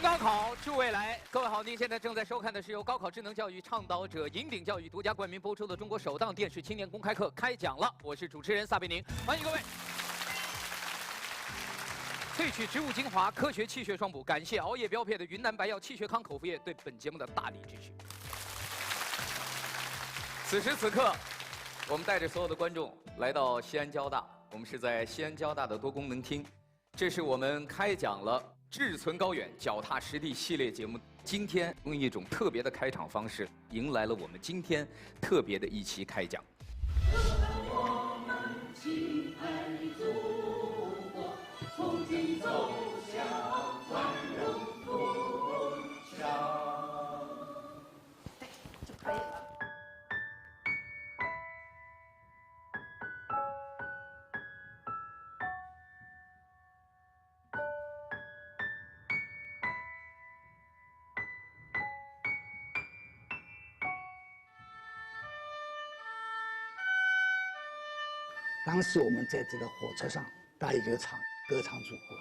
高考助未来，各位好，您现在正在收看的是由高考智能教育倡导者引鼎教育独家冠名播出的中国首档电视青年公开课开讲了，我是主持人撒贝宁，欢迎各位。萃取植物精华，科学气血双补，感谢熬夜标配的云南白药气血康口服液对本节目的大力支持。此时此刻，我们带着所有的观众来到西安交大，我们是在西安交大的多功能厅，这是我们开讲了志存高远，脚踏实地系列节目。今天用一种特别的开场方式，迎来了我们今天特别的一期开讲。我们亲爱的祖国，从今走向繁荣富强。对，就可以了。当时我们在这个火车上，大家就唱歌唱祖国。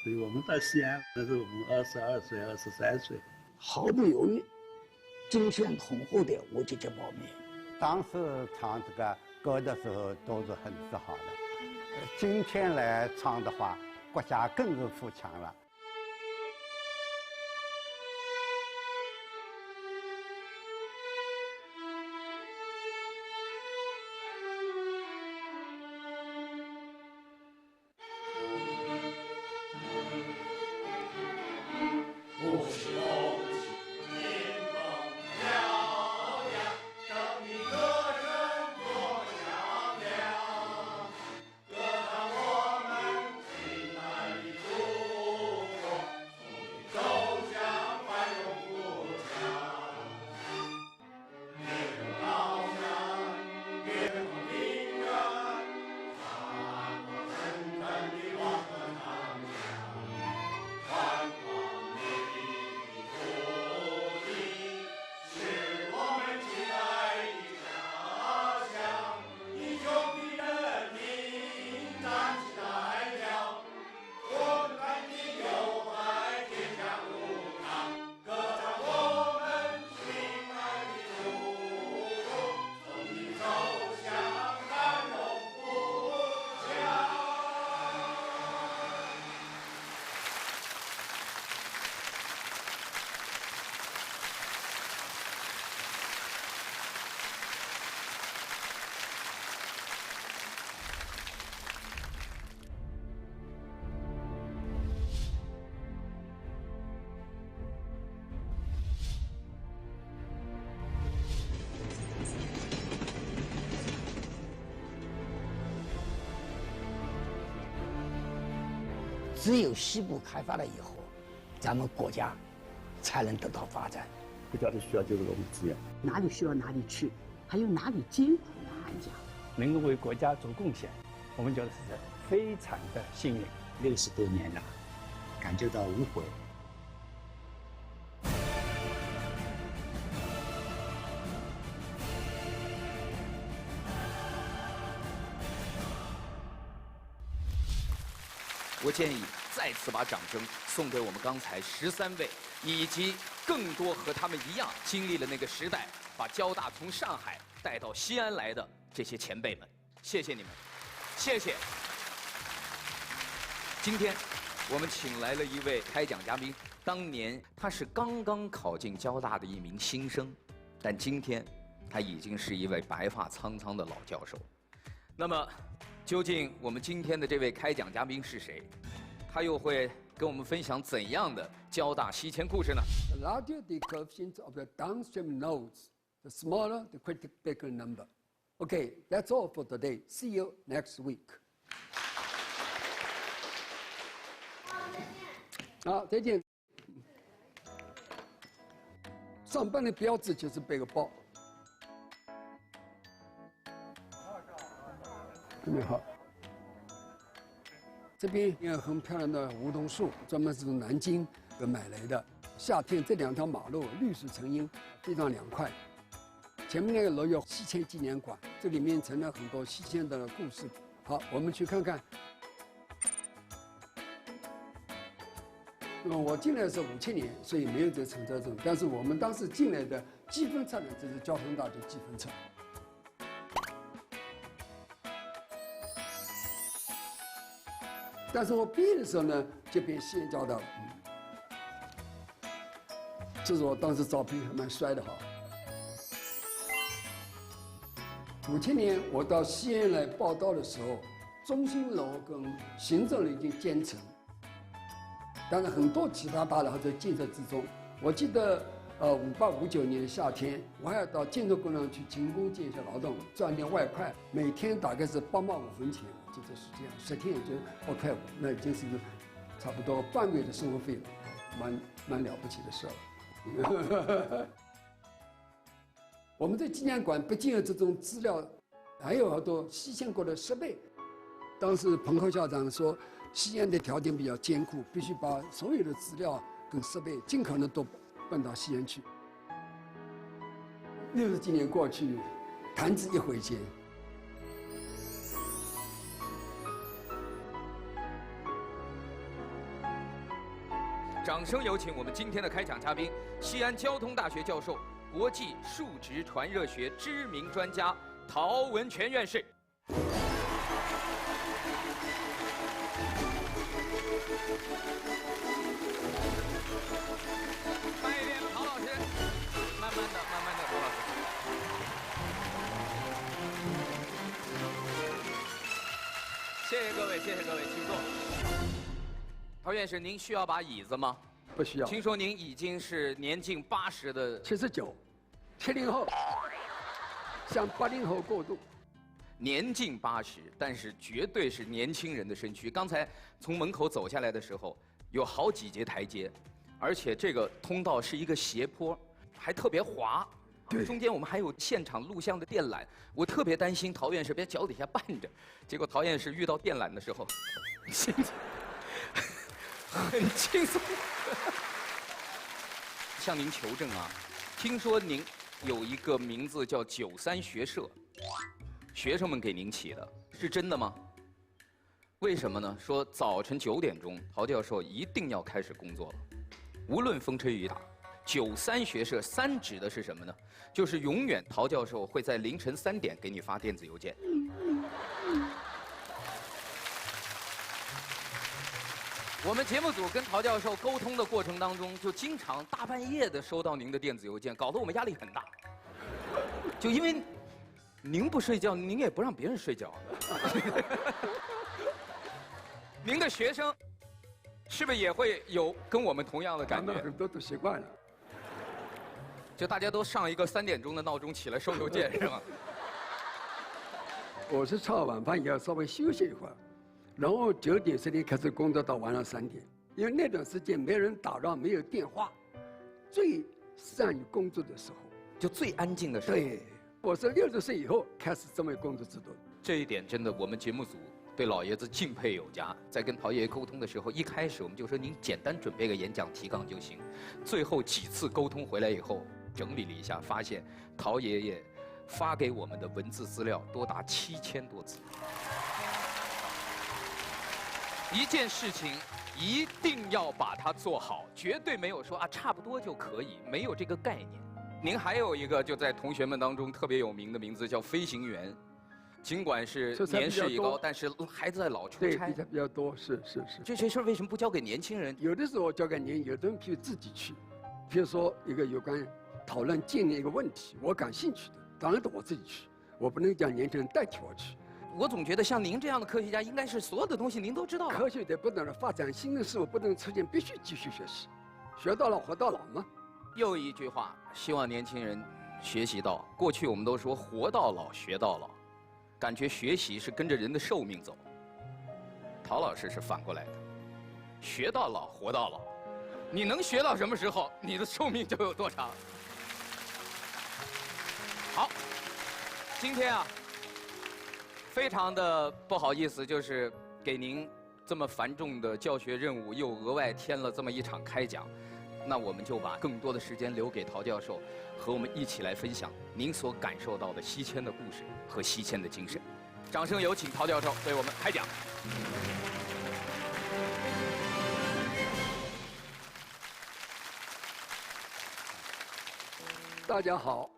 所以我们到西安那时候，我们22岁、23岁，毫不犹豫，惊天恐后的我就去报名。当时唱这个歌的时候都是很自豪的，今天来唱的话，国家更是富强了。只有西部开发了以后，咱们国家才能得到发展。国家的需要就是我们资源，哪里需要哪里去，还有哪里艰苦难讲，能够为国家做贡献，我们觉得是非常的幸运。60多年了，感觉到无悔。我建议再次把掌声送给我们刚才13位，以及更多和他们一样经历了那个时代，把交大从上海带到西安来的这些前辈们，谢谢你们，谢谢。今天我们请来了一位开讲嘉宾，当年他是刚刚考进交大的一名新生，但今天他已经是一位白发苍苍的老教授。那么究竟我们今天的这位开讲嘉宾是谁？他又会跟我们分享怎样的交大西迁故事呢 The larger the coefficient of the downstream nodes, the smaller the critical number. Okay, that's all for today. See you next week. 好，再见。上班的标志就是背个包。准备好。这边有很漂亮的梧桐树，专门是从南京买来的。夏天这2条马路绿树成荫，非常凉快。前面那个楼有西迁纪念馆，这里面藏了很多西迁的故事。好，我们去看看。那么我进来是57年，所以没有这个乘车证。但是我们当时进来的积分册呢，这是交通大学积分册。但是我毕业的时候呢，就变西安交大了。这是我当时照片还蛮帅的哈。57年我到西安来报道的时候，中心楼跟行政楼已经建成，当然很多其他大楼还在建设之中。我记得58、59年的夏天，我还要到建筑工厂去勤工俭学劳动，赚点外快，每天大概是8毛5分钱，我记得是这样，10天也就2块5，那已经是差不多半个月的生活费了，蛮了不起的事了。我们在纪念馆不仅有这种资料，还有好多西迁过的设备。当时彭厚校长说，西安的条件比较艰苦，必须把所有的资料跟设备尽可能都搬到西安去。60几年过去，弹指一挥间。掌声有请我们今天的开讲嘉宾，西安交通大学教授、国际数值传热学知名专家陶文全院士。慢一点，陶老师，慢慢的，陶老师。谢谢各位，请坐。陶院士，您需要把椅子吗？不需要。听说您已经是年近80的79， 70后，向80后过渡。年近80，但是绝对是年轻人的身躯。刚才从门口走下来的时候，有好几节台阶，而且这个通道是一个斜坡，还特别滑。对，中间我们还有现场录像的电缆，我特别担心陶院士别脚底下绊着。结果陶院士遇到电缆的时候，心情很轻松。向您求证啊，听说您有一个名字叫93学社。学生们给您起的，是真的吗？为什么呢？说早晨9点钟，陶教授一定要开始工作了，无论风吹雨打。93学社3指的是什么呢？就是永远陶教授会在凌晨3点给你发电子邮件。我们节目组跟陶教授沟通的过程当中，就经常大半夜的收到您的电子邮件，搞得我们压力很大。就因为您不睡觉，您也不让别人睡觉。您的学生是不是也会有跟我们同样的感觉？很多都习惯了。就大家都上一个3点钟的闹钟起来收邮件是吗？我是吃好晚饭也要稍微休息一会儿，然后9点10点开始工作到晚上3点，因为那段时间没人打扰，没有电话，最善于工作的时候，就最安静的时候。对。我是60岁以后开始这么工作制度，这一点真的我们节目组对老爷子敬佩有加。在跟陶爷爷沟通的时候，一开始我们就说您简单准备个演讲提纲就行。最后几次沟通回来以后，整理了一下，发现陶爷爷发给我们的文字资料多达7000多字。一件事情一定要把它做好，绝对没有说啊差不多就可以，没有这个概念。您还有一个就在同学们当中特别有名的名字叫飞行员，尽管是年事已高，但是还在老出差。对，比较多，是。这些事为什么不交给年轻人？有的时候交给年，有的人譬如自己去，譬如说一个有关讨论建立一个问题，我感兴趣的，当然得我自己去，我不能叫年轻人代替我去。我总觉得像您这样的科学家，应该是所有的东西您都知道。科学得不断的发展，新的事物不能出现，必须继续学习，学到老活到老嘛。又一句话，希望年轻人学习到。过去我们都说活到老学到老，感觉学习是跟着人的寿命走。陶老师是反过来的，学到老活到老，你能学到什么时候，你的寿命就有多长。好，今天啊，非常的不好意思，就是给您这么繁重的教学任务又额外添了这么一场开讲。那我们就把更多的时间留给陶教授，和我们一起来分享您所感受到的西迁的故事和西迁的精神。掌声有请陶教授为我们开讲。大家好，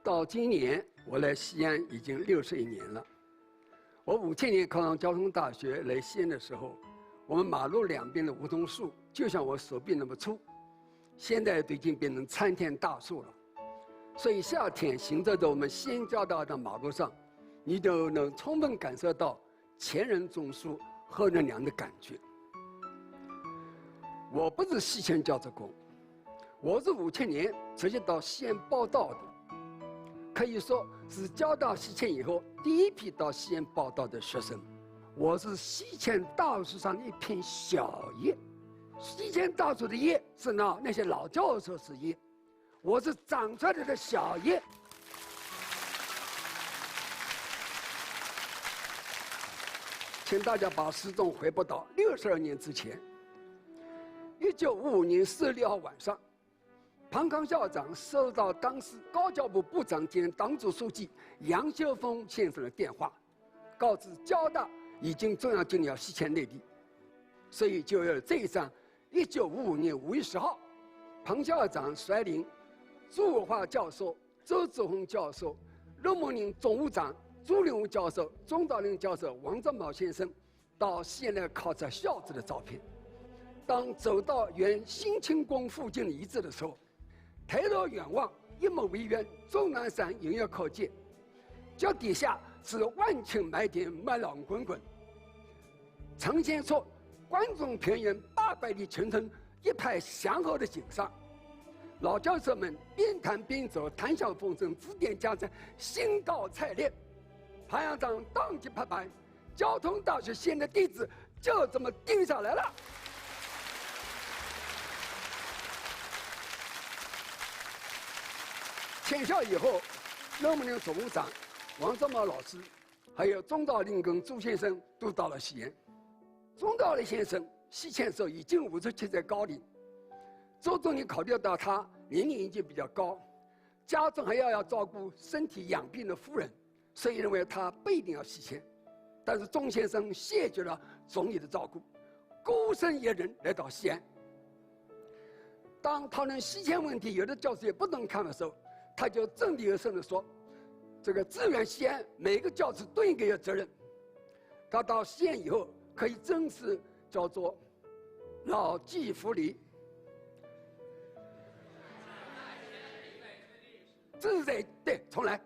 到今年我来西安已经61年了。我57年考上交通大学来西安的时候，我们马路两边的梧桐树就像我手臂那么粗，现在都已经变成参天大树了。所以夏天行走在我们西安交大的马路上，你都能充分感受到前人种树后人娘的感觉。我不是西迁教职工，我是57年直接到西安报道的，可以说是交大西迁以后第一批到西安报道的学生。我是西迁大树上的一片小叶，西迁大树的叶是那些老教授是叶，我是长出来的小叶。请大家把时钟回拨到62年之前。1955年4月6号晚上，庞康校长收到当时高教部部长兼党组书记杨修峰先生的电话，告知交大已经中央决定要西迁内地，所以就有这一场1955年5月10号，庞校长率领朱文华教授、周志宏教授、陆梦宁总务长、朱令武教授、钟兆麟教授、王振茂先生到西安来考察校址的照片。当走到原新清宫附近的遗址的时候，抬头远望，一目为远，终南山遥遥可见，脚底下是万顷麦田，麦浪滚滚，呈现出关中平原800里群城一派祥和的景象。老教授们边谈边走，谈笑风生，指点江山，兴高采烈。潘校长当即拍板，交通大学西安的地址就这么定下来了。迁校以后，陆梦宁总务长、王振茂老师，还有钟兆麟跟朱先生都到了西安。钟兆麟先生西迁时候已经57岁高龄，周总理考虑到他年龄已经比较高，家中还要照顾身体养病的夫人，所以认为他不一定要西迁。但是钟先生谢绝了总理的照顾，孤身一人来到西安。当讨论西迁问题，有的教授也不能看的时候，他就掷地有声地说：“这个支援西安，每个教师都应该有责任。”他到西安以后，可以正式叫做老骥伏枥。这是在对，重来，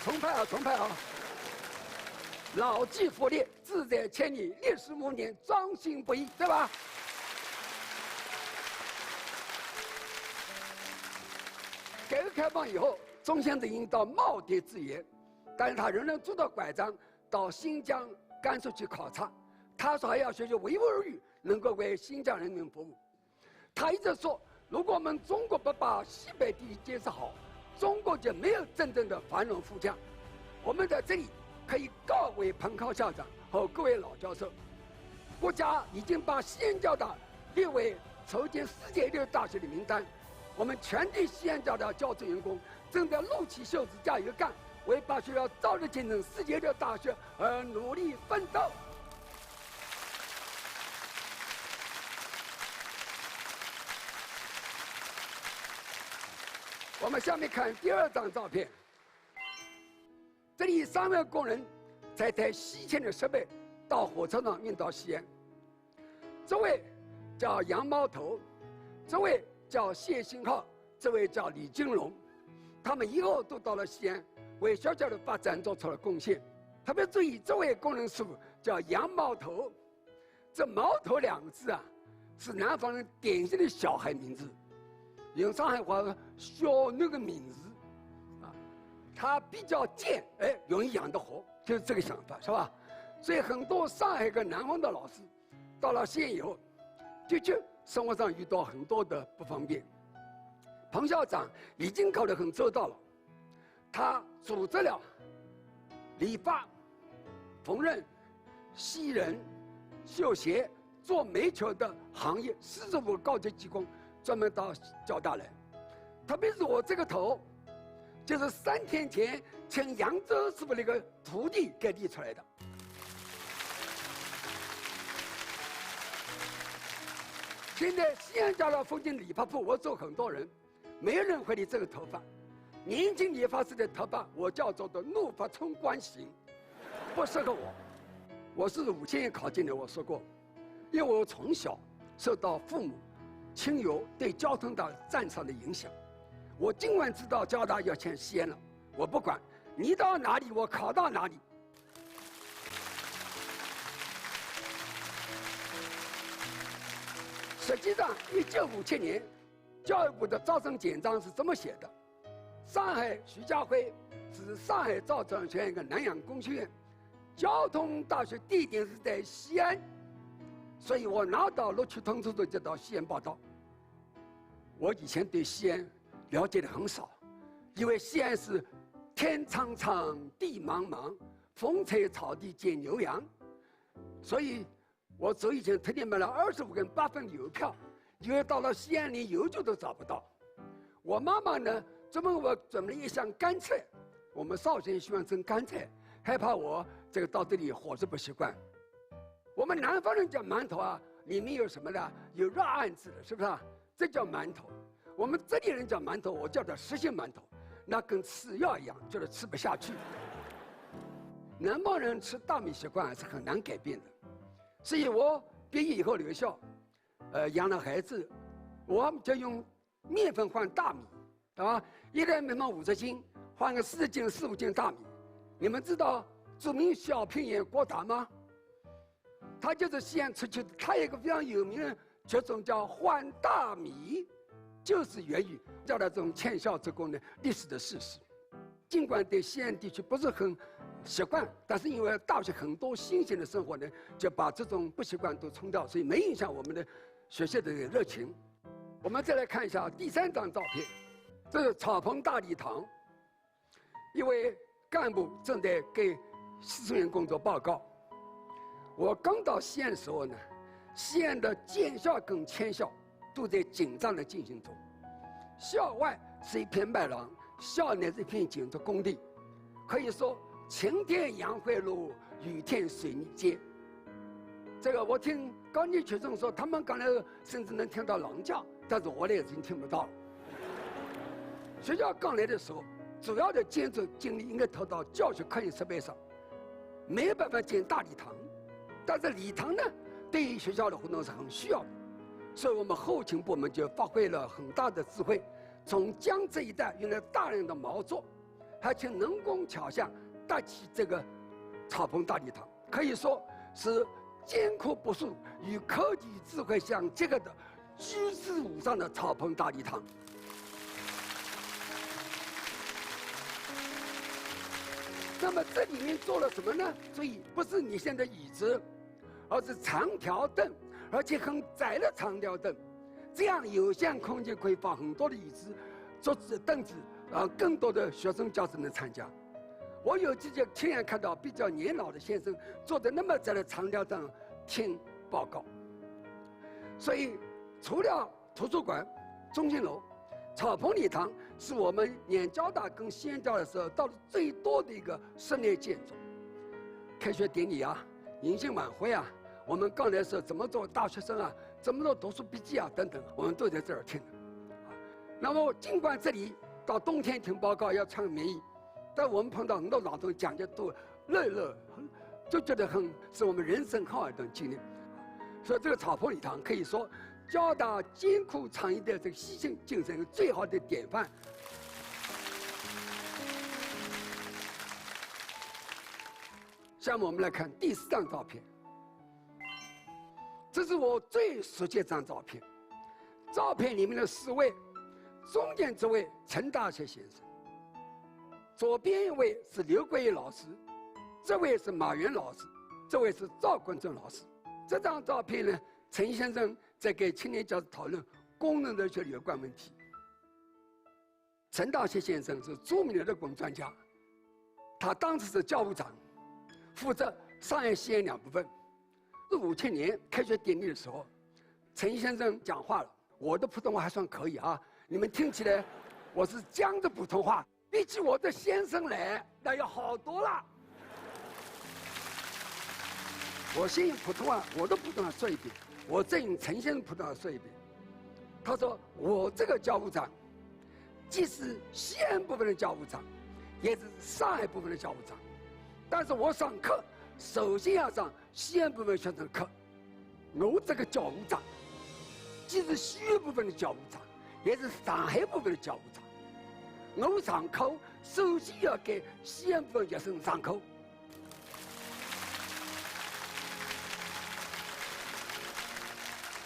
重拍啊，重拍啊！老骥伏枥，志在千里，历史暮年，壮心不已，对吧？改革开放以后，钟先生已经到耄耋之年，但是他仍然拄着拐杖到新疆、甘肃去考察。他说还要学习维吾尔语，能够为新疆人民服务。他一直说，如果我们中国不把西北地区建设好，中国就没有真正的繁荣富强。我们在这里可以告慰彭考校长和各位老教授，国家已经把西安交大列为筹建世界一流大学的名单。我们全体西安交大教职员工正在撸起袖子加油干，为把学校早日建成世界一流大学而努力奋斗。我们下面看第2张照片，这里3位工人在抬西迁的设备到火车上运到西安。这位叫杨毛头，这位叫谢新浩，这位叫李金龙，他们以后都到了西安，为学校的发展做出了贡献。特别注意，这位工人师傅叫杨毛头，这毛头2个字啊，是南方人典型的小孩名字，用上海话说小那个名字啊，他比较贱，哎，容易养得活，就是这个想法，是吧？所以很多上海跟南方的老师到了西安以后，的确生活上遇到很多的不方便。彭校长已经考虑很周到了，他组织了理发、缝纫、西人、绣鞋、做煤球的行业45个高级技工专门到交大来。特别是我这个头，就是3天前请扬州师傅那个徒弟给立出来的。现在西安家的风景理发铺，我走很多人，没有人会理这个头发。年轻理发师的头发，我叫做的怒发冲冠型，不适合我。我是5000年考进的，我说过，因为我从小受到父母、亲友对交通的赞赏的影响。我尽管知道交大要迁西安了，我不管，你到哪里我考到哪里。实际上，1957年，教育部的招生简章是这么写的：上海徐家汇是上海造船学院跟南洋工学院，交通大学地点是在西安，所以我拿到录取通知书就到西安报到。我以前对西安了解的很少，因为西安是天苍苍，地茫茫，风吹草低见牛羊，所以我走以前特地买了25根8分邮票，因为到了西安连邮局都找不到。我妈妈呢，专门我准备了一箱干菜，我们绍兴喜欢蒸干菜，害怕我这个到这里伙食不习惯。我们南方人讲馒头啊，里面有什么呢？有肉鹌鹑的，是不是啊？这叫馒头。我们这里人讲馒头，我叫它实心馒头，那跟吃药一样，就是吃不下去。南方人吃大米习惯是很难改变的，所以我毕业以后留校，养了孩子，我就用面粉换大米，啊，一袋面粉50斤，换个40斤、45斤大米。你们知道著名小品演员郭达吗？他就是西安出去的，他有一个非常有名的绝种叫换大米，就是源于叫他这种迁校职工的历史的事实。尽管对西安地区不是很习惯，但是因为大学很多新鲜的生活呢，就把这种不习惯都冲掉，所以没影响我们的学习的热情。我们再来看一下第3张照片，这是草棚大礼堂，一位干部正在给师生员工作报告。我刚到西安的时候呢，西安的建校跟迁校都在紧张的进行中，校外是一片麦廊，校内是一片建筑工地，可以说晴天杨桧路，雨天水泥街。这个我听高年级学生说，他们刚来甚至能听到狼叫，但是我呢已经听不到了。学校刚来的时候，主要的建筑精力应该投到教学科研设备上，没有办法建大礼堂，但是礼堂呢，对于学校的活动是很需要的，所以我们后勤部门就发挥了很大的智慧，从江浙一带运来大量的毛垛，还请能工巧匠搭起这个草棚大礼堂，可以说是艰苦朴素与科技智慧相结合的举世无上的草棚大礼堂。那么这里面做了什么呢？注意，不是你现在椅子，而是长条凳，而且很窄的长条凳，这样有限空间可以放很多的椅子、桌子、凳子，更多的学生教师能参加。我有几节亲眼看到比较年老的先生坐在那么窄的长条凳听报告。所以，除了图书馆、中心楼，草棚礼堂是我们念交大跟西安交大的时候到的最多的一个室内建筑。开学典礼啊，迎新晚会啊，我们刚来的时候怎么做大学生啊，怎么做读书笔记啊等等，我们都在这儿听的。那么尽管这里到冬天听报告要穿棉衣，但我们碰到很多老同学讲的都乐，就觉得是我们人生很好一段经历。所以这个草棚礼堂可以说交大艰苦倡议的这个牺牲精神最好的典范。下面我们来看第4张照片，这是我最熟悉的张照片。照片里面的4位，中间这位陈大学先生，左边一位是刘桂义老师，这位是马原老师，这位是赵冠正老师。这张照片呢，陈先生在给青年教师讨论功能人学有关问题。陈大学先生是著名的热工专家，他当时是教务长，负责上海西安2部分。57年开学典礼的时候，陈先生讲话了，我的普通话还算可以啊，你们听起来我是江浙普通话，比起我的先生来那要好多了。我先用普通话，我的普通话说一遍。我正陈先生葡萄说一遍，他说我这个教务长，既是西安部分的教务长，也是上海部分的教务长，但是我上课首先要上西安部分学生的课。我这个教务长，既是西安部分的教务长，也是上海部分的教务长。我上课首先要给西安部分学生上课。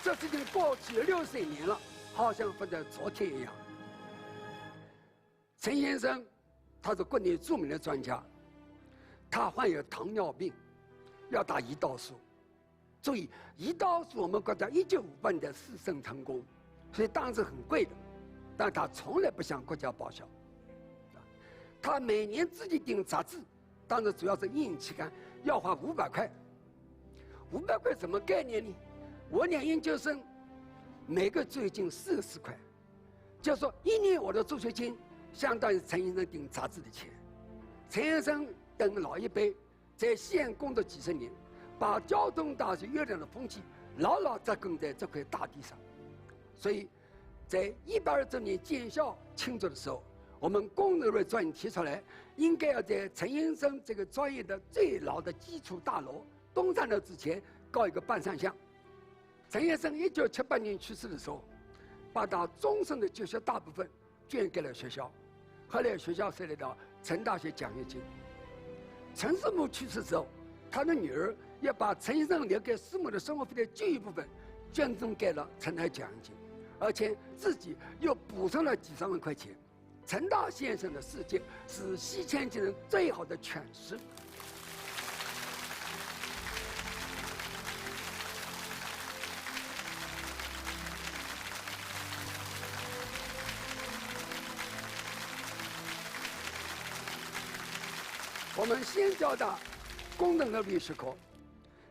这事情过去60年了，好像发在昨天一样。陈先生，他是国内著名的专家，他患有糖尿病，要打胰岛素。注意，胰岛素我们国家1958年试生成功，所以当时很贵的，但他从来不向国家报销。他每年自己订杂志，当时主要是英语期刊，要花500块。500块什么概念呢？我念研究生，每个助学金40块，就说1年我的助学金相当于陈先生订杂志的钱。陈先生等老一辈在西安工作几十年，把交通大学月亮的风气牢牢扎根在这块大地上。所以，在120周年建校庆祝的时候，我们工人类专业提出来，应该要在陈先生这个专业的最老的基础大楼东山楼之前搞一个半山像。陈先生1978年去世的时候，把他终身的积蓄大部分捐给了学校，后来学校设立了陈大学奖学金。陈师母去世之后，他的女儿也把陈先生留给师母的生活费的巨一部分捐赠给了陈大奖学金，而且自己又补上了几3万块钱。陈大先生的事迹是西迁精神最好的诠释。我们先交大工程和历史科，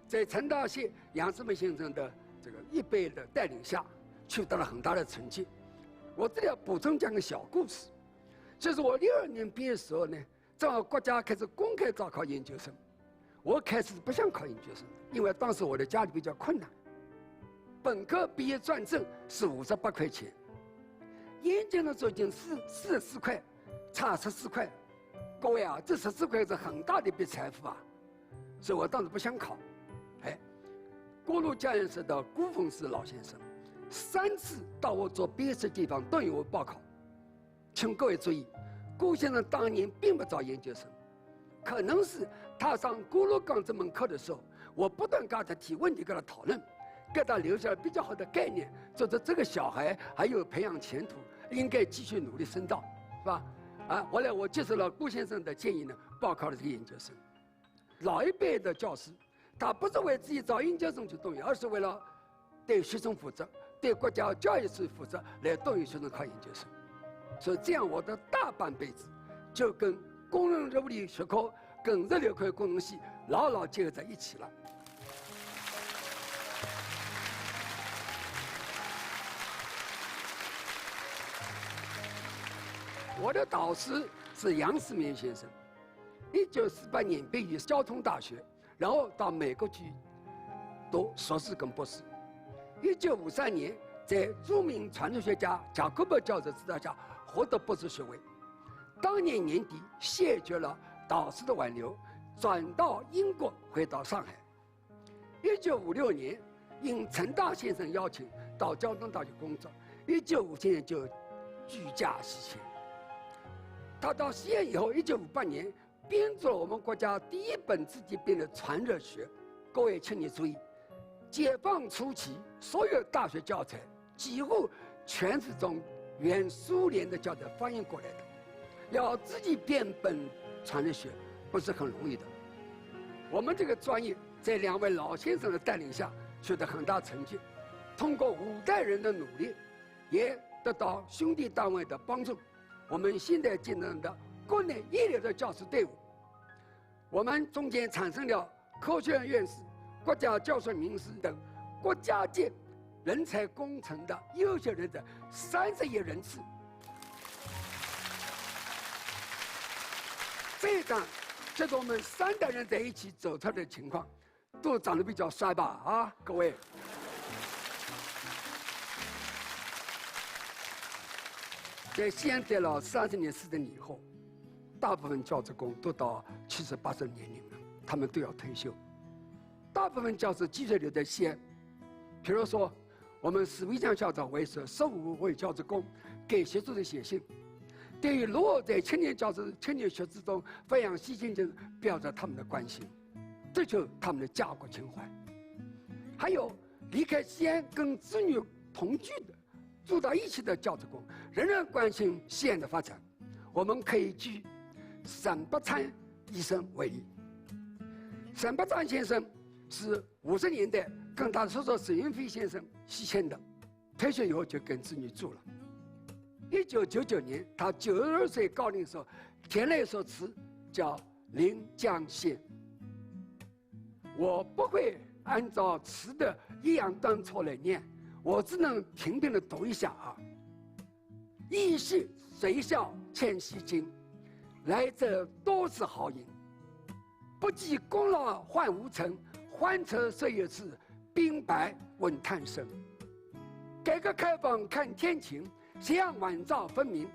在陈大宪、杨世美先生的这个一辈的带领下，取得了很大的成绩。我这里要补充讲个小故事，就是我62年毕业的时候呢，正好国家开始公开招考研究生，我开始不想考研究生，因为当时我的家里比较困难。本科毕业转正是58块钱，研究生已经44块，差14块。各位啊，这14块是很大的一笔财富啊，所以我当时不想考。哎，郭路教研室的顾凤石老先生3次到我做毕业的地方都有我报考。请各位注意，顾先生当年并不招研究生，可能是他上郭路岗这门课的时候，我不断跟他提问题，跟他讨论，给他留下了比较好的概念，觉得这个小孩还有培养前途，应该继续努力深造，是吧？后来我接受了顾先生的建议呢，报考了这个研究生。老一辈的教师，他不是为自己招研究生去动员，而是为了对学生负责，对国家教育事业负责，来动员学生考研究生。所以这样，我的大半辈子就跟工人热物理学科、跟热流科工程系牢牢结合在一起了。我的导师是杨世民先生，1948年毕业交通大学，然后到美国去读硕士跟博士。1953年，在著名传统学家贾科伯教授指导下获得博士学位。当年年底谢绝了导师的挽留，转到英国，回到上海。1956年，应陈大先生邀请到交通大学工作，1957年就举家西迁。他到西安以后，1958年编著了我们国家第一本自己编的《传热学》。各位，请你注意，解放初期所有大学教材几乎全是从原苏联的教材翻译过来的，要自己编本《传热学》不是很容易的。我们这个专业在2位老先生的带领下取得很大成绩，通过5代人的努力，也得到兄弟单位的帮助。我们现在建立的国内一流的教师队伍，我们中间产生了科学院院士、国家教授名师等国家级人才工程的优秀人才30亿人次。这一张就是我们3代人在一起走出来的情况，都长得比较帅吧？啊，各位。在西安待了30年40年以后，大部分教职工都到70、80年龄了，他们都要退休。大部分教师继续留在西安。比如说，我们史维强校长为首15位教职工给习主席写信，对于如何在青年教师、青年学子中发扬西进精神，表达他们的关心，追求他们的家国情怀。还有离开西安跟子女同居的、住到一起的教职工，仍然关心西安的发展。我们可以举沈伯昌医生为例。沈伯昌先生是50年代跟他叔叔沈云飞先生西迁的，退休以后就跟子女住了。1999年，他92岁高龄时候填了一首词，叫《临江仙》。我不会按照词的抑扬顿挫来念，我只能平平的读一下啊。忆昔随笑迁西京，来者多是好饮。不计功劳换无成，欢彻岁月次，兵白问叹声。改革开放看天晴，夕阳晚照分明。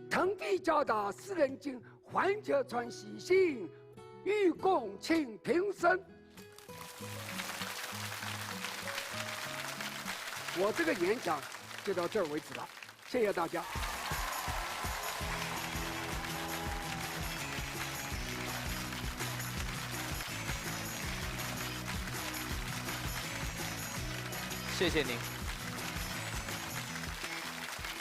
腾飞交大诗人经，环球传喜信，欲共庆平生。我这个演讲就到这儿为止了，谢谢大家。谢谢您。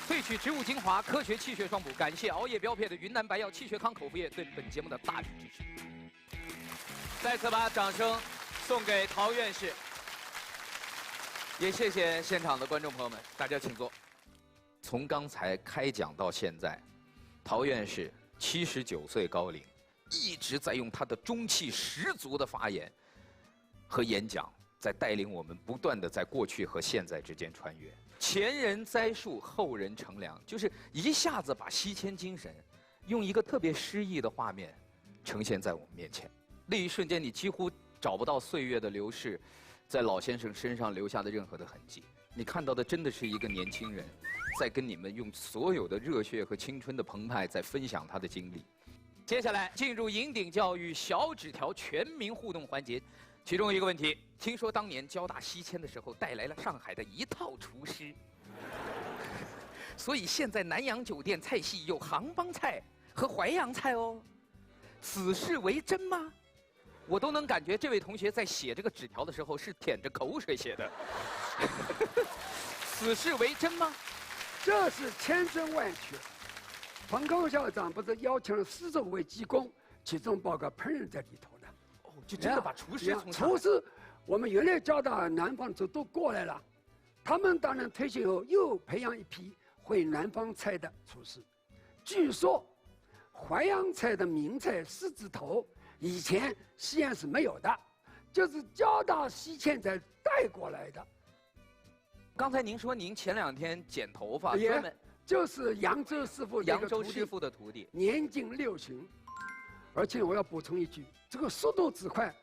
萃取植物精华，科学气血双补。感谢熬夜标配的云南白药气血康口服液对本节目的大力支持。再次把掌声送给陶院士，也谢谢现场的观众朋友们，大家请坐。从刚才开讲到现在，陶院士79岁高龄，一直在用他的中气十足的发言和演讲，在带领我们不断的在过去和现在之间穿越。前人栽树，后人乘凉，就是一下子把西迁精神用一个特别诗意的画面呈现在我们面前。那一瞬间，你几乎找不到岁月的流逝在老先生身上留下的任何的痕迹。你看到的真的是一个年轻人，在跟你们用所有的热血和青春的澎湃，在分享他的经历。接下来进入银鼎教育小纸条全民互动环节。其中一个问题，听说当年交大西迁的时候带来了上海的一套厨师，所以现在南洋酒店菜系有杭帮菜和淮扬菜哦，此事为真吗？我都能感觉这位同学在写这个纸条的时候是舔着口水写的。此事为真吗？这是千真万确。彭康校长不是邀请了45位技工，其中包括烹饪在里头的。哦，就真的把厨师从厨师，我们原来交大南方族都过来了，他们当然退休以后又培养一批会南方菜的厨师。据说淮扬菜的名菜狮子头以前西安是没有的，就是交大西迁才带过来的。刚才您说您前2天剪头发，专门就是扬州师傅的徒弟，年近60。而且我要补充一句，这个速度之快，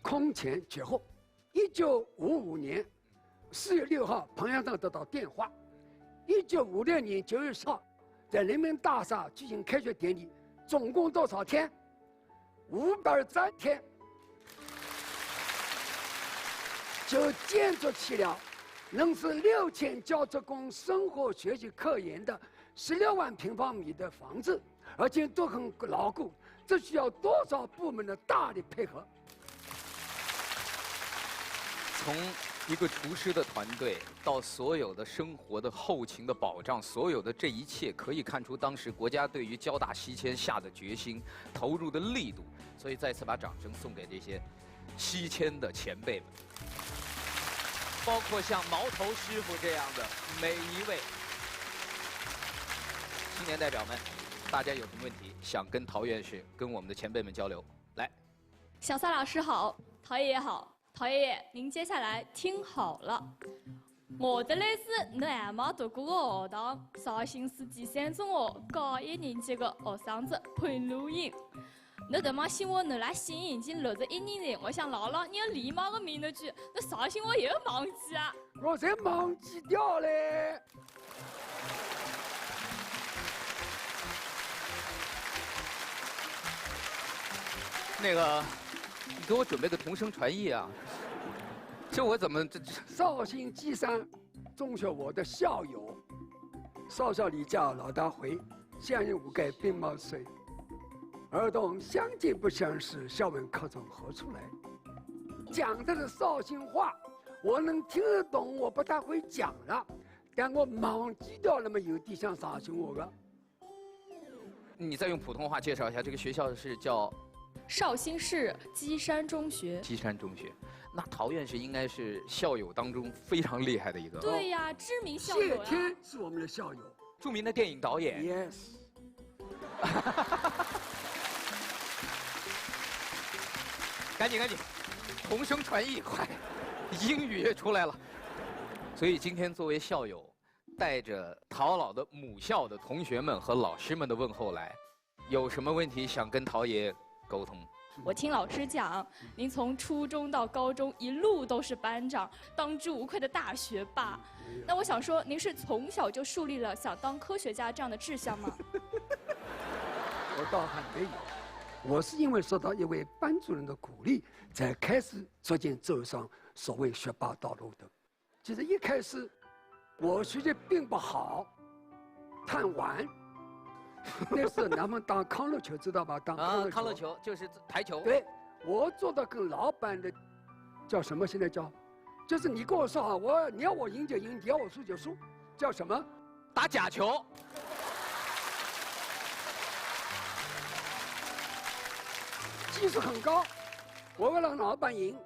空前绝后。1955年4月6号，彭校长得到电话；1956年9月10号，在人民大厦举行开学典礼，总共多少天？503天，就建筑起了能使6000教职工生活、学习、科研的16万平方米的房子，而且都很牢固。这需要多少部门的大力配合？从一个厨师的团队到所有的生活的后勤的保障，所有的这一切，可以看出当时国家对于交大西迁下的决心、投入的力度。所以再次把掌声送给这些西迁的前辈们，包括像毛头师傅这样的每一位青年代表们。大家有什么问题想跟陶院士、跟我们的前辈们交流？来，小撒老师好，陶爷爷好，陶爷爷，您接下来听好了。我的类是你还没读过的学堂，绍兴市第3中学高1年级的学生子潘露英。你他妈希望你来西已经61年了，我想姥姥你有礼貌的问一句，那绍兴我也忘记啊？我才忘记掉嘞。那个，你给我准备个同声传译啊！这我怎么这？绍兴基山中学我的校友，少小离家老大回，乡音无改鬓毛衰。儿童相见不相识，笑问客从何处来。讲的是绍兴话，我能听得懂，我不大会讲了，但我忘记掉那么有点像绍兴话的。你再用普通话介绍一下，这个学校是叫绍兴市基山中学。基山中学，那陶院士应该是校友当中非常厉害的一个。对呀，知名校友呀。谢天是我们的校友，著名的电影导演。 Yes。赶紧，同声传译，快，英语也出来了。所以今天作为校友，带着陶老的母校的同学们和老师们的问候来，有什么问题想跟陶爷沟通？我听老师讲，您从初中到高中一路都是班长，当之无愧的大学霸。那我想说，您是从小就树立了想当科学家这样的志向吗？我倒还没有。 我是因为受到一位班主任的鼓励，才开始逐渐走上所谓学霸道路的。其实一开始，我学习并不好，贪玩。那时候咱们打康乐球，知道吧？打康乐球就是台球。对，我做的跟老板的叫什么？现在叫，就是你跟我说好，你要我赢就赢，你要我输就输，叫什么？打假球。 技术很高，我为了让老板赢，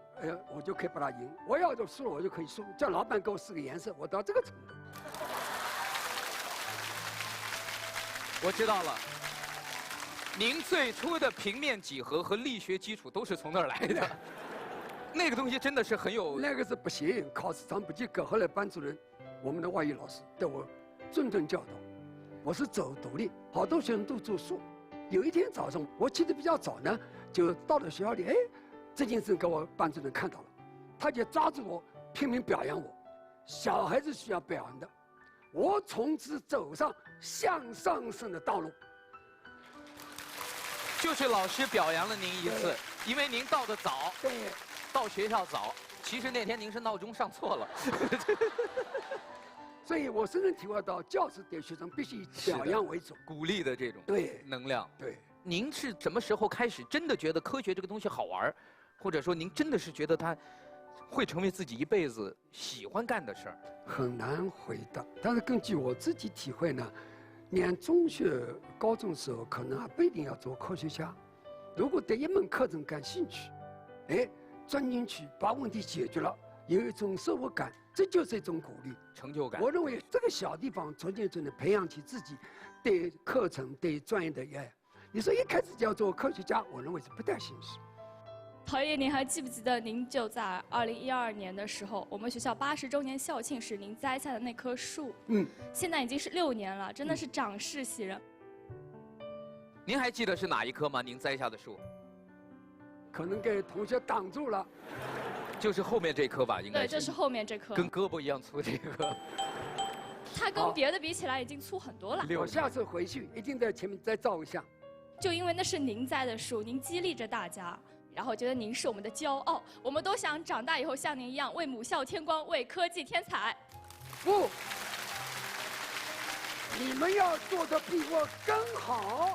我就可以把他赢。我要就输了，我就可以输。叫老板给我4个颜色，我到这个程度。我知道了，您最初的平面几何和力学基础都是从那儿来的。那个东西真的是很有。那个是不行，考试上不及格。后来班主任，我们的外语老师对我谆谆教导。我是走独立，好多学生都住宿。有一天早上，我起得比较早呢。 就到了学校里，哎，这件事给我班主任看到了，他就抓住我，拼命表扬我。小孩子需要表扬的，我从此走上向上升的道路。就是老师表扬了您一次，因为您到的早，对，到学校早。其实那天您是闹钟上错了。所以我深深体会到，教师对学生必须以表扬为主，鼓励的这种对能量。对。 您是什么时候开始真的觉得科学这个东西好玩，或者说您真的是觉得它会成为自己一辈子喜欢干的事儿？很难回答。但是根据我自己体会呢，念中学、高中时候可能还不一定要做科学家。如果对一门课程感兴趣，哎，钻进去把问题解决了，有一种收获感，这就是一种鼓励、成就感。我认为这个小地方逐渐就能培养起自己对课程、对专业的爱。 你说一开始就要做科学家，我认为是不太现实。陶爷，您还记不记得您就在2012年的时候，我们学校80周年校庆时您栽下的那棵树？现在已经是6年了，真的是长势喜人。您还记得是哪一棵吗？您栽下的树？可能给同学挡住了。就是后面这棵吧，应该是。对，就是后面这棵。跟胳膊一样粗这棵。 它跟别的比起来已经粗很多了。我下次回去一定在前面再照一下。就因为那是您栽的树，您激励着大家，然后觉得您是我们的骄傲，我们都想长大以后像您一样为母校添光，为科技添彩。不，你们要做的比我更好。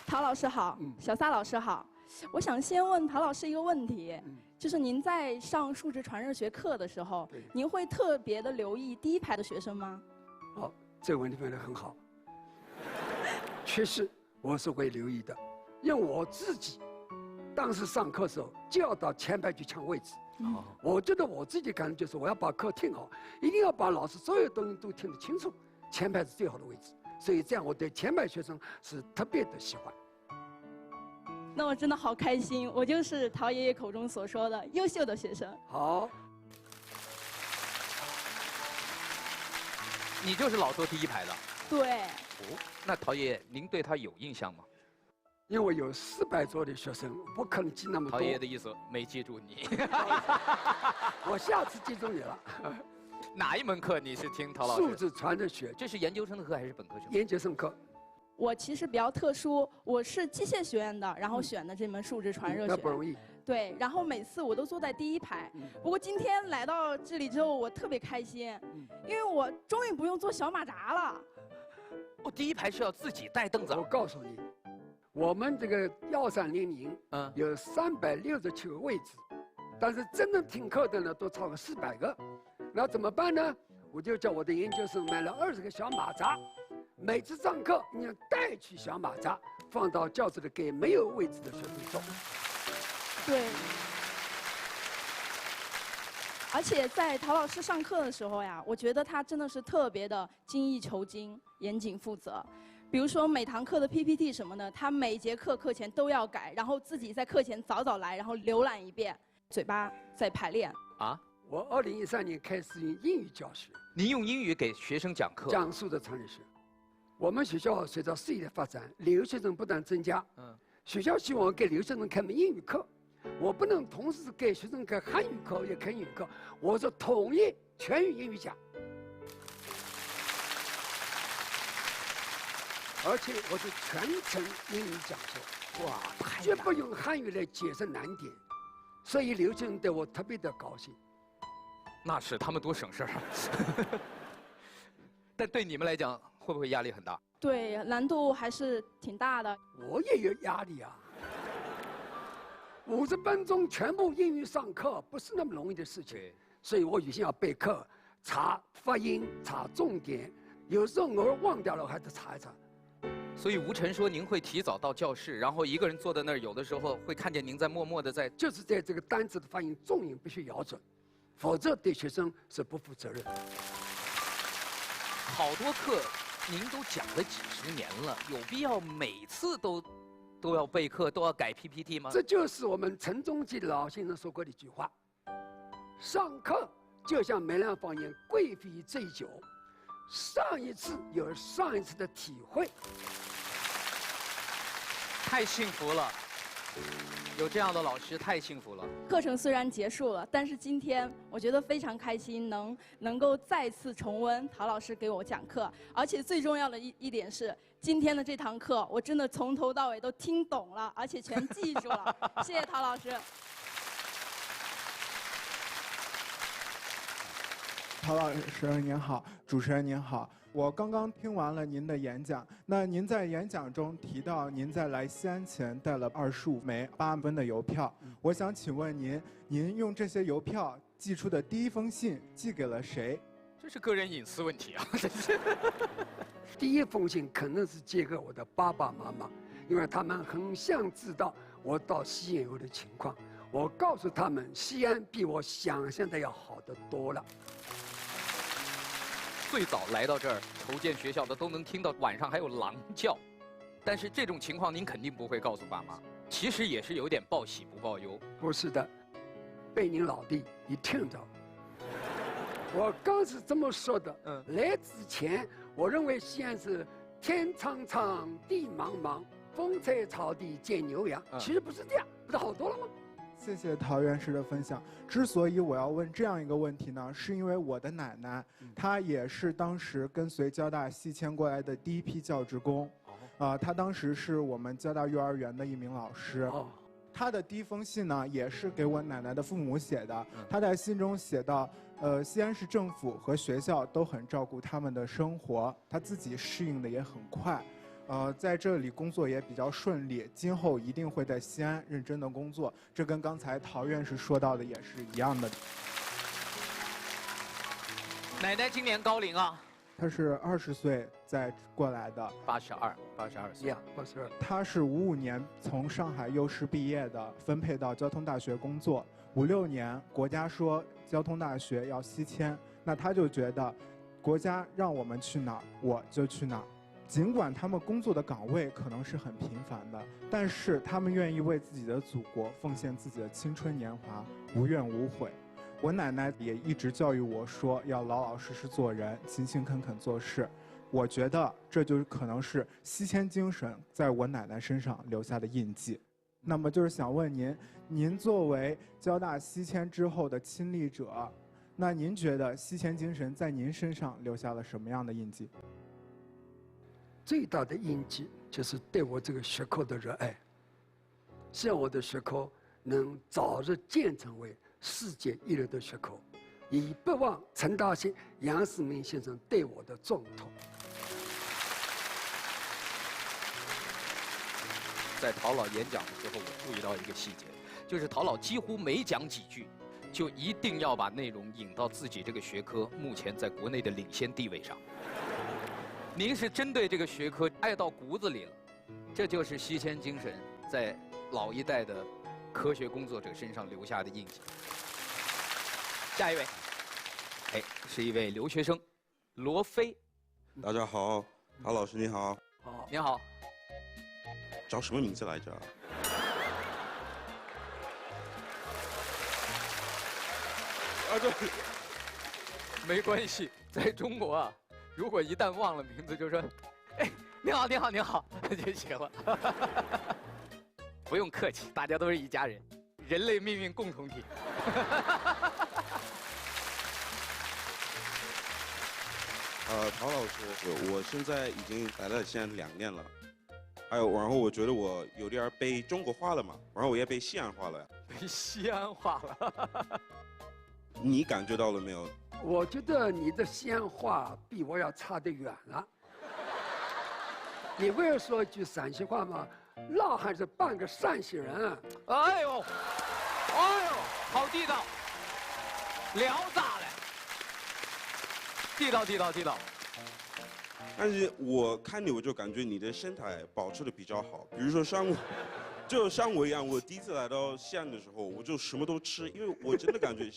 陶老师好，小撒老师好。我想先问陶老师一个问题，就是您在上数值传热学课的时候，您会特别的留意第一排的学生吗？好，这个问题问得很好。确实，我是会留意的，因为我自己当时上课的时候就要到前排去抢位置。我觉得我自己感觉就是我要把课听好，一定要把老师所有东西都听得清楚，前排是最好的位置。所以这样我对前排学生是特别的喜欢。 那我真的好开心，我就是陶爷爷口中所说的优秀的学生。好，你就是老坐第一排的。对。哦，那陶爷爷，您对他有印象吗？因为有400桌的学生，不可能记那么多。陶爷爷的意思没记住你。我下次记住你了。哪一门课你是听陶老师？数字传播学。这是研究生的课还是本科生？研究生课。我其实比较特殊，我是机械学院的，然后选的这门数值传热学。那不容易。对，然后每次我都坐在第一排。不过今天来到这里之后，我特别开心，因为我终于不用坐小马扎了。哦，第一排是要自己带凳子。我告诉你，我们这个1300，有369个位置，但是真正听课的呢，都超过400个。那怎么办呢？我就叫我的研究生买了20个小马扎。每次上课，你要带去小马扎，放到教室里给没有位置的学生坐。对。而且在陶老师上课的时候呀，我觉得他真的是特别的精益求精、严谨负责。比如说每堂课的 PPT 什么的，他每节课课前都要改，然后自己在课前早来，然后浏览一遍，嘴巴在排练。啊？我2013年开始用英语教学。您用英语给学生讲课？讲数的传理学。我们学校随着事业的发展，留学生不断增加。学校希望给留学生开门英语课，我不能同时给学生开汉语课也开英语课，我是统一全语英语讲。而且我是全程英语讲授，哇，绝不用汉语来解释难点，所以留学生对我特别的高兴。那是他们多省事儿啊！但对你们来讲，会不会压力很大？对，难度还是挺大的。我也有压力啊，50分钟全部英语上课不是那么容易的事情，所以我有些要备课，查发音，查重点，有时候偶尔忘掉了，我还得查一查。所以吴晨说您会提早到教室，然后一个人坐在那儿，有的时候会看见您在默默的在，就是在这个单词的发音重音必须咬准，否则对学生是不负责任。好多课您都讲了几10年了，有必要每次都要备课，都要改 PPT 吗？这就是我们陈中基老先生说过的一句话：上课就像梅兰芳演贵妃醉酒，上一次有上一次的体会。太幸福了，有这样的老师太幸福了。课程虽然结束了，但是今天我觉得非常开心，能够再次重温陶老师给我讲课，而且最重要的一点是，今天的这堂课我真的从头到尾都听懂了，而且全记住了。谢谢陶老师。陶老师您好，主持人您好。我刚刚听完了您的演讲，那您在演讲中提到您在来西安前带了25枚8分的邮票，我想请问您用这些邮票寄出的第一封信寄给了谁？这是个人隐私问题啊！第一封信可能是寄给我的爸爸妈妈，因为他们很想知道我到西安以后的情况。我告诉他们，西安比我想象的要好得多了。最早来到这儿筹建学校的都能听到晚上还有狼叫，但是这种情况您肯定不会告诉爸妈，其实也是有点报喜不报忧。不是的，被您老弟一听到，我刚是这么说的。来之前，我认为西安是天苍苍，地茫茫，风吹草低见牛羊。其实不是这样，不是好多了吗？谢谢陶院士的分享。之所以我要问这样一个问题呢，是因为我的奶奶，她也是当时跟随交大西迁过来的第一批教职工，她当时是我们交大幼儿园的一名老师。她的第一封信呢，也是给我奶奶的父母写的。她在信中写道，西安市政府和学校都很照顾他们的生活，她自己适应的也很快。在这里工作也比较顺利，今后一定会在西安认真的工作。这跟刚才陶院士说到的也是一样的。奶奶今年高龄啊？她是20岁再过来的。82岁。呀，82。她是55年从上海幼师毕业的，分配到交通大学工作。56年国家说交通大学要西迁，那她就觉得国家让我们去哪儿，我就去哪儿。尽管他们工作的岗位可能是很平凡的，但是他们愿意为自己的祖国奉献自己的青春年华，无怨无悔。我奶奶也一直教育我说，要老老实实做人，勤勤恳恳做事。我觉得这就可能是西迁精神在我奶奶身上留下的印记。那么就是想问您作为交大西迁之后的亲历者，那您觉得西迁精神在您身上留下了什么样的印记？最大的印记就是对我这个学科的热爱，希望我的学科能早日建成为世界一流的学科，以不忘陈大先、杨世明先生对我的重托。在陶老演讲的时候，我注意到一个细节，就是陶老几乎没讲几句，就一定要把内容引到自己这个学科目前在国内的领先地位上。您是针对这个学科爱到骨子里了，这就是西迁精神在老一代的科学工作者身上留下的印记。下一位，是一位留学生，罗飞。大家好，陶老师你好。好，您好。叫什么名字来着？啊，对，没关系，在中国啊，如果一旦忘了名字，就说，哎，您好，您好，您好就行了。不用客气，大家都是一家人，人类命运共同体。陶老师，我现在已经来了现在2年了。然后我觉得我有点被中国化了嘛，然后我也被西安化了。被西安化了？你感觉到了没有？我觉得你的西安话比我要差得远了。你不是说一句陕西话吗？那还是半个陕西人。哎呦，哎呦，好地道，聊咋了？地道，地道，地道。但是我看你，我就感觉你的身材保持的比较好。比如说像我一样，我第一次来到西安的时候，我就什么都吃，因为我真的感觉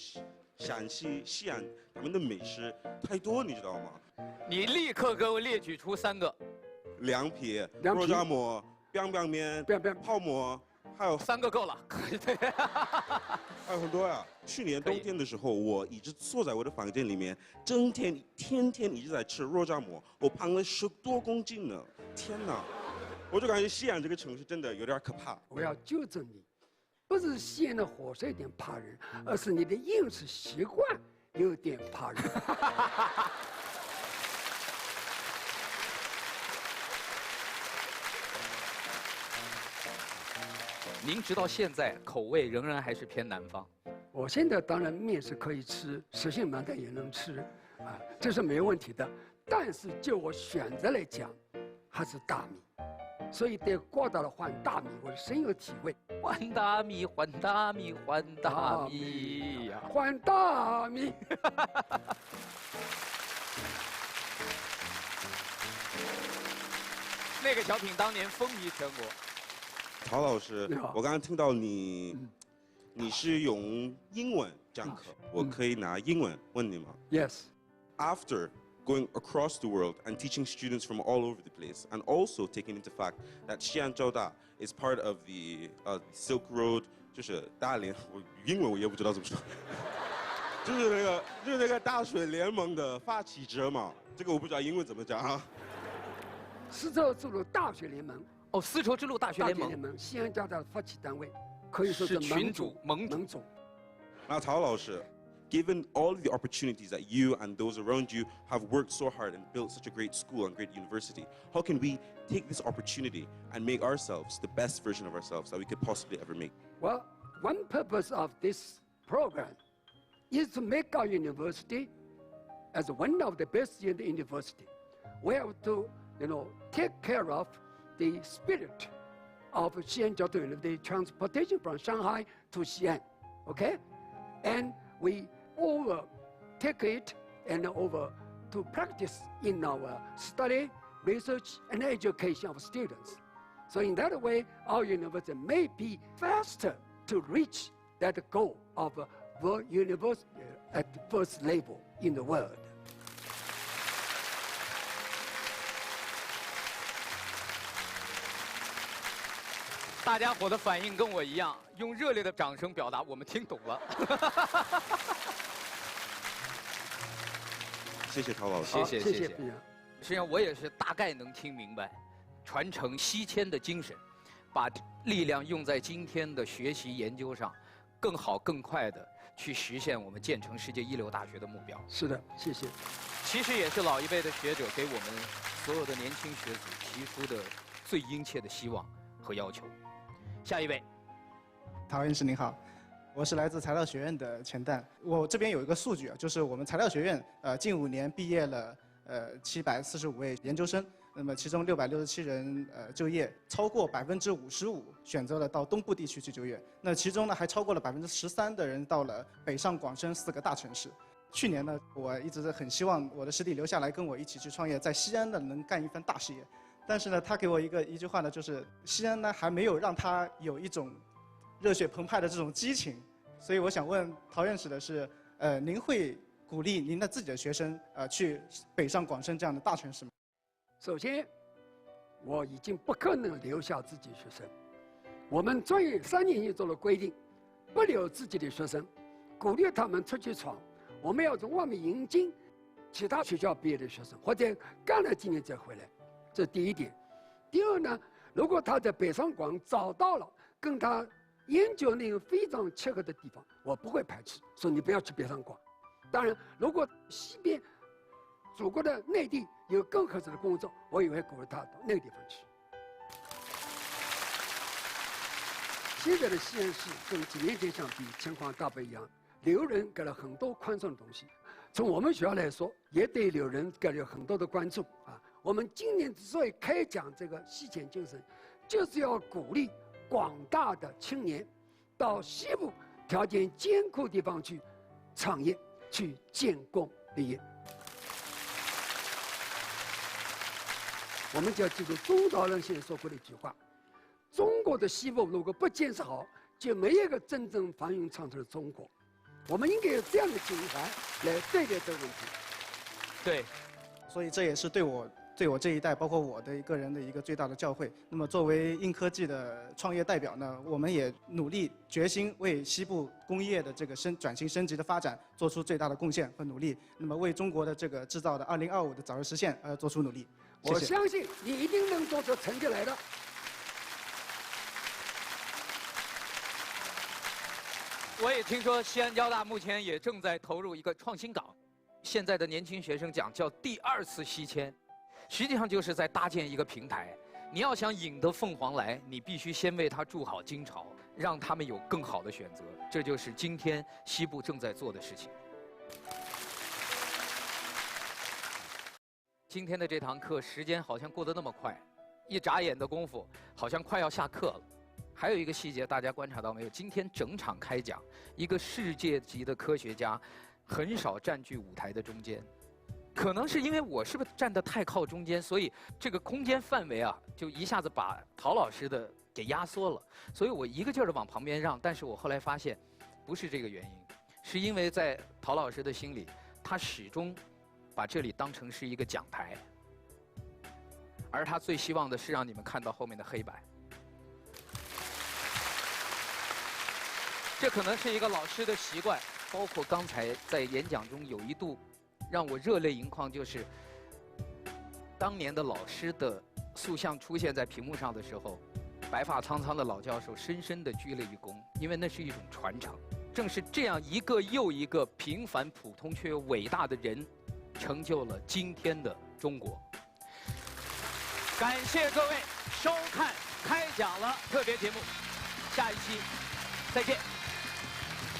陕西、西安他们的美食太多，你知道吗？你立刻给我列举出3个。凉皮、肉夹馍、biang面、泡馍，还有3个够了。对，还有很多呀。去年冬天的时候，我一直坐在我的房间里面，天天一直在吃肉夹馍，我胖了10多公斤呢！天哪，我就感觉西安这个城市真的有点可怕。我要纠正你，不是西安的伙食有点怕人，而是你的饮食习惯有点怕人。您直到现在口味仍然还是偏南方。我现在当然面是可以吃，实心馒头也能吃，这是没问题的。但是就我选择来讲，还是大米。所以对广大的换大米，我是深有体会。换大米，换大米，换大米呀！换大米。那个小品当年风靡全国。陶老师，我刚刚听到你是用英文讲课，我可以拿英文问你吗 ？Yes. After going across the world and teaching students from all over the place, and also taking into fact that Xi'an Zhaoda is part of the Silk Road， 就是大连，我英文我也不知道怎么说，就是那个大水联盟的发起者嘛，这个我不知道英文怎么讲啊。丝绸之路大学联盟。哦，丝绸之路大学联盟，西安交大的发起单位，可以说是群主盟主。那陶老师 ，given all of the opportunities that you and those around you have worked so hard and built such a great school and great university, how can we take this opportunity and make ourselves the best version of ourselves that we could possibly ever make? Well, one purpose of this program is to make our university as one of the best in the university. We have to, take care of the spirit of Xi'an Jiaotong University, transportation from Shanghai to Xi'an, okay? And we take it and over to practice in our study, research, and education of students. So in that way, our university may be faster to reach that goal of world university at first level in the world. 大家伙的反应跟我一样，用热烈的掌声表达我们听懂了。谢谢陶老师，谢谢。实际上我也是大概能听明白，传承西迁的精神，把力量用在今天的学习研究上，更好更快的去实现我们建成世界一流大学的目标。是的，谢谢。其实也是老一辈的学者给我们所有的年轻学子提出的最殷切的希望和要求。下一位，陶院士您好，我是来自材料学院的钱旦。我这边有一个数据啊，就是我们材料学院近5年毕业了745位研究生，那么其中667人就业，超过55%选择了到东部地区去就业。那其中呢还超过了13%的人到了北上广深4个大城市。去年呢，我一直很希望我的师弟留下来跟我一起去创业，在西安呢能干一番大事业。但是呢，他给我一句话呢，就是西安呢还没有让他有一种热血澎湃的这种激情。所以我想问陶院士的是，您会鼓励您的自己的学生去北上广深这样的大城市吗？首先，我已经不可能留下自己学生。我们专业3年级做了规定，不留自己的学生，鼓励他们出去闯。我们要从外面引进其他学校毕业的学生，或者干了几年再回来，这是第一点。第二呢，如果他在北上广找到了跟他研究内容非常切合的地方，我不会排斥，说你不要去北上广。当然，如果西边祖国的内地有更合适的工作，我也会鼓励他到那个地方去。现在的西安市跟几年前相比情况大不一样，留人给了很多宽松的东西。从我们学校来说，也对留人给了很多的关注啊。我们今年之所以开讲这个西迁精神，就是要鼓励广大的青年到西部条件艰苦地方去创业，去建功立业。我们就要记住中岛人先生说过的一句话：中国的西部如果不建设好，就没有一个真正繁荣昌盛的中国。我们应该有这样的情怀来对待这个问题。对，所以这也是对我这一代，包括我的个人的一个最大的教诲。那么作为硬科技的创业代表呢，我们也努力决心为西部工业的这个转型升级的发展做出最大的贡献和努力。那么为中国的这个制造的2025的早日实现做出努力。谢谢。我相信你一定能做出成绩来的。我也听说西安交大目前也正在投入一个创新港，现在的年轻学生讲叫第2次西迁，实际上就是在搭建一个平台。你要想引得凤凰来，你必须先为他筑好金巢，让他们有更好的选择。这就是今天西部正在做的事情。今天的这堂课时间好像过得那么快，一眨眼的功夫好像快要下课了。还有一个细节，大家观察到没有？今天整场开讲，一个世界级的科学家很少占据舞台的中间。可能是因为我是不是站得太靠中间，所以这个空间范围啊，就一下子把陶老师的给压缩了。所以我一个劲儿的往旁边让，但是我后来发现，不是这个原因，是因为在陶老师的心里，他始终把这里当成是一个讲台，而他最希望的是让你们看到后面的黑板。这可能是一个老师的习惯，包括刚才在演讲中有一度让我热泪盈眶，就是当年的老师的塑像出现在屏幕上的时候，白发苍苍的老教授深深地鞠了一躬，因为那是一种传承。正是这样一个又一个平凡普通却又伟大的人，成就了今天的中国。感谢各位收看开讲了特别节目，下一期再见。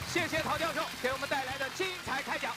谢谢陶教授给我们带来的精彩开讲。